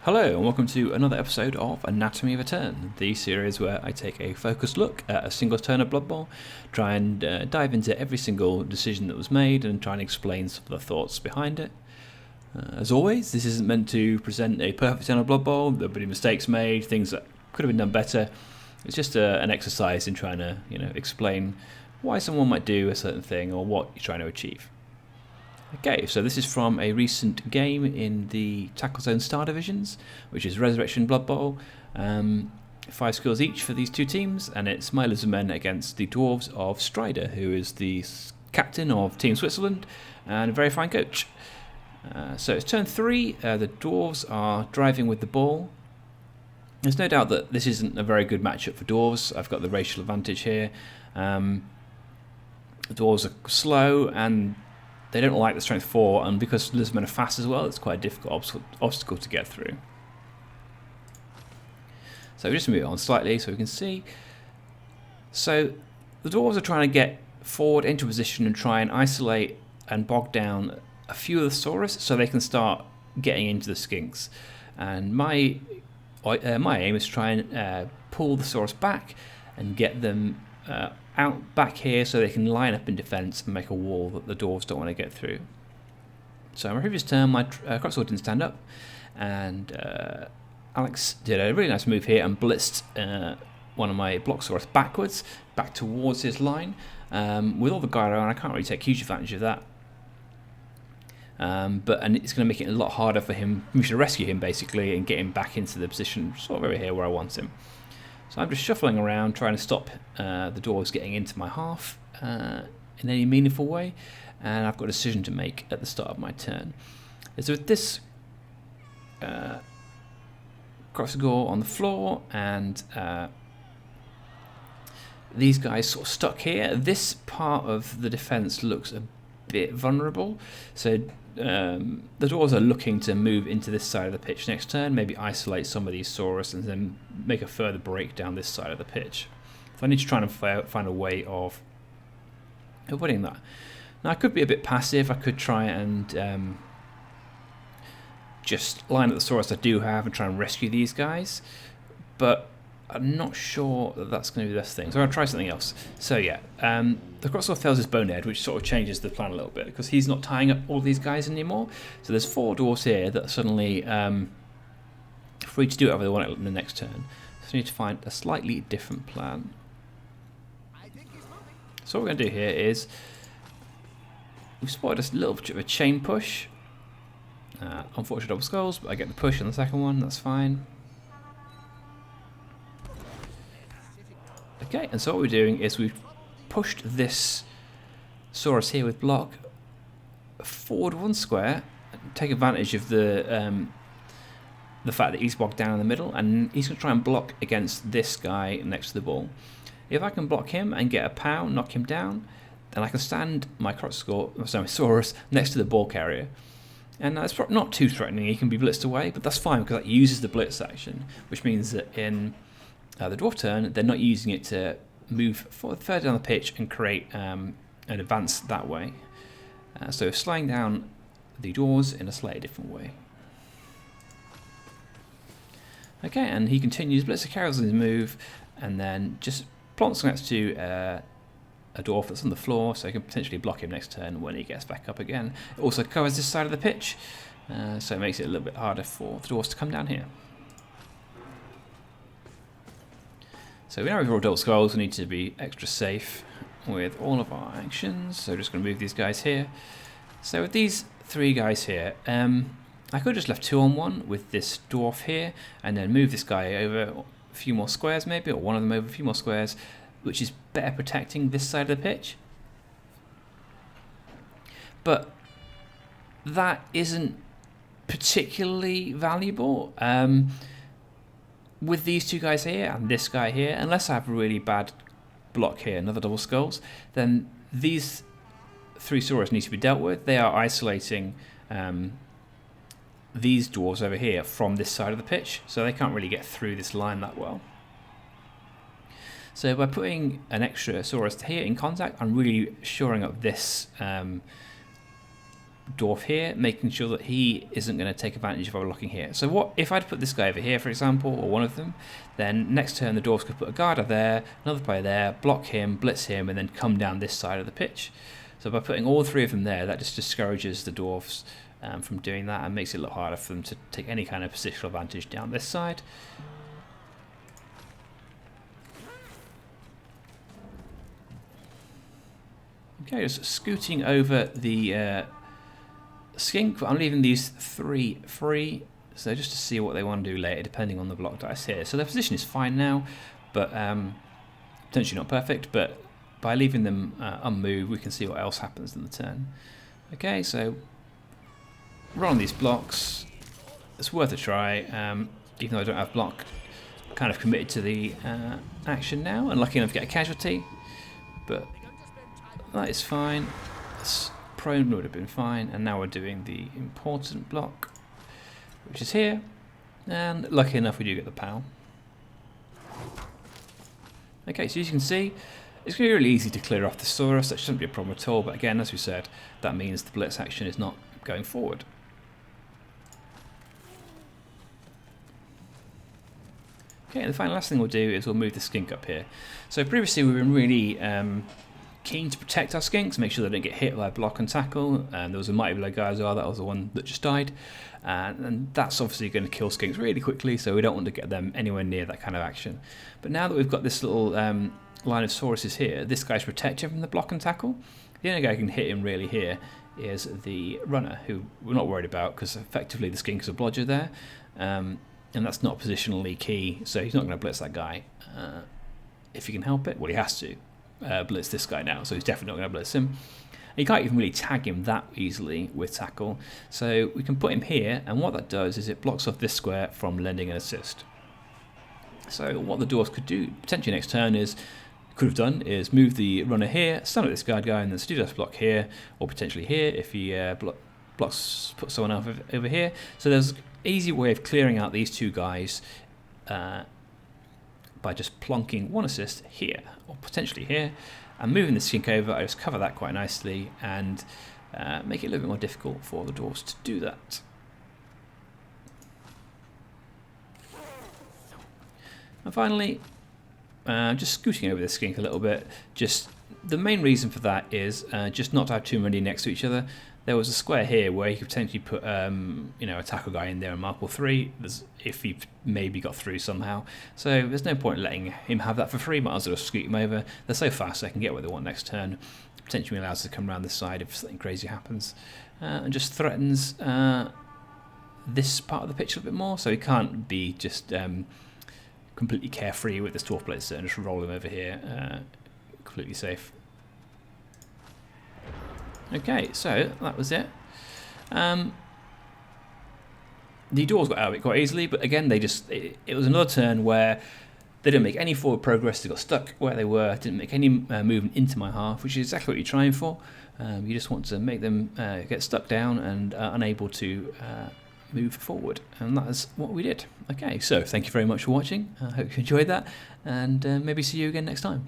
Hello and welcome to another episode of Anatomy of a Turn, the series where I take a focused look at a single turn of Blood Bowl, try and dive into every single decision that was made and try and explain some of the thoughts behind it. As always, this isn't meant to present a perfect turn of Blood Bowl. There have been mistakes made, things that could have been done better. It's just an exercise in trying to explain why someone might do a certain thing or what you're trying to achieve. Okay, so this is from a recent game in the Tackle Zone Star Divisions, which is Resurrection Blood Bowl. 5 skills each for these two teams, and it's my Lizardmen against the Dwarves of Strider, who is the captain of Team Switzerland and a very fine coach. So it's turn 3, the Dwarves are driving with the ball. There's no doubt that this isn't a very good matchup for Dwarves. I've got the racial advantage here. The Dwarves are slow and they don't like the strength 4, and because Lizardmen are fast as well, it's quite a difficult obstacle to get through. So we just move it on slightly so we can see. So the Dwarves are trying to get forward into position and try and isolate and bog down a few of the Saurus so they can start getting into the Skinks. And my aim is to try and pull the Saurus back and get them out back here so they can line up in defence and make a wall that the Dwarves don't want to get through. So in my previous turn, my Crocsword didn't stand up, and Alex did a really nice move here and blitzed one of my Bloxsaurus backwards, back towards his line. With all the gyro, and I can't really take huge advantage of that. And it's going to make it a lot harder for him, me to rescue him basically and get him back into the position sort of over here where I want him. So I'm just shuffling around trying to stop the Dwarves getting into my half in any meaningful way, and I've got a decision to make at the start of my turn. So with this Kroxigor on the floor and these guys sort of stuck here, this part of the defence looks a bit vulnerable, so the Dwarves are looking to move into this side of the pitch next turn, maybe isolate some of these Saurus and then make a further break down this side of the pitch. So I need to try and find a way of winning that. Now I could be a bit passive, I could try and just line up the Saurus I do have and try and rescue these guys, but I'm not sure that that's going to be the best thing, so I'll try something else. So yeah, the Kroxigor fails his Bonehead, which sort of changes the plan a little bit, because he's not tying up all these guys anymore. So there's 4 Dwarves here that are suddenly free to do whatever they want in the next turn. So we need to find a slightly different plan. So what we're going to do here is, we've spotted a little bit of a chain push. Unfortunate double skulls, but I get the push on the second one, that's fine. Okay, and so what we're doing is we've pushed this Saurus here with block forward 1 square, take advantage of the fact that he's bogged down in the middle, and he's going to try and block against this guy next to the ball. If I can block him and get a POW, knock him down, then I can stand my Saurus next to the ball carrier. And that's not too threatening, he can be blitzed away, but that's fine because that uses the blitz action, which means that in the Dwarf turn, they're not using it to move further down the pitch and create an advance that way. So slowing down the Dwarves in a slightly different way. Okay, and he continues, Blitzer carries on his move, and then just plonks next to a Dwarf that's on the floor, so he can potentially block him next turn when he gets back up again. It also covers this side of the pitch, so it makes it a little bit harder for the Dwarves to come down here. So we now have all double skulls, we need to be extra safe with all of our actions, so just going to move these guys here. So with these 3 guys here, I could have just left 2 on 1 with this Dwarf here, and then move this guy over a few more squares maybe, or one of them over a few more squares, which is better protecting this side of the pitch. But that isn't particularly valuable. With these 2 guys here and this guy here, unless I have a really bad block here, another double skulls, then these 3 Saurus need to be dealt with. They are isolating these Dwarves over here from this side of the pitch, so they can't really get through this line that well. So by putting an extra Saurus here in contact, I'm really shoring up this dwarf here, making sure that he isn't going to take advantage of overlocking here. So what if I'd put this guy over here, for example, or one of them, then next turn the dwarves could put a guarder there, another player there, block him, blitz him, and then come down this side of the pitch. So by putting all three of them there, that just discourages the dwarves from doing that and makes it a lot harder for them to take any kind of positional advantage down this side. Okay, just scooting over the skink, but I'm leaving these three free, so just to see what they want to do later, depending on the block dice here. So their position is fine now, but potentially not perfect, but by leaving them unmoved, we can see what else happens in the turn. Okay, so run these blocks. It's worth a try, even though I don't have block. Kind of committed to the action now, and lucky enough to get a casualty, but that is fine. This prone would have been fine, and now we're doing the important block, which is here, and lucky enough we do get the POW. Okay, so as you can see, it's going to be really easy to clear off the Saurus. That shouldn't be a problem at all, but again, as we said, that means the blitz action is not going forward. Okay, and the last thing we'll do is we'll move the skink up here. So previously we've been really keen to protect our skinks, make sure they don't get hit by block and tackle. There was a Mighty Blow guy as well, that was the one that just died. And that's obviously going to kill skinks really quickly, so we don't want to get them anywhere near that kind of action. But now that we've got this little line of Sauruses here, this guy's protected from the block and tackle. The only guy who can hit him really here is the runner, who we're not worried about because effectively the skink is a blodger there. And that's not positionally key, so he's not going to blitz that guy if he can help it. Well, he has to blitz this guy now, so he's definitely not going to blitz him. And you can't even really tag him that easily with tackle, so we can put him here, and what that does is it blocks off this square from lending an assist. So what the dwarves could do potentially next turn is move the runner here, stun at this guard guy, and then Studios block here, or potentially here if he blocks, put someone else over here. So there's easy way of clearing out these two guys by just plonking one assist here or potentially here and moving the skink over. I just cover that quite nicely and make it a little bit more difficult for the dwarves to do that. And finally, just scooting over the skink a little bit. Just the main reason for that is just not to have too many next to each other. There was a square here where you could potentially put a tackle guy in there and mark all three if he maybe got through somehow. So there's no point letting him have that for free. Might as well scoot him over. They're so fast they can get where they want next turn. Potentially allows us to come around this side if something crazy happens. And just threatens this part of the pitch a little bit more. So he can't be just completely carefree with this dwarf blitzer and just roll him over here completely safe. Okay, so that was it. The dwarves got out of it quite easily, but again, it was another turn where they didn't make any forward progress. They got stuck where they were, didn't make any movement into my half, which is exactly what you're trying for. You just want to make them get stuck down and unable to move forward, and that is what we did. Okay, so thank you very much for watching. I hope you enjoyed that, and maybe see you again next time.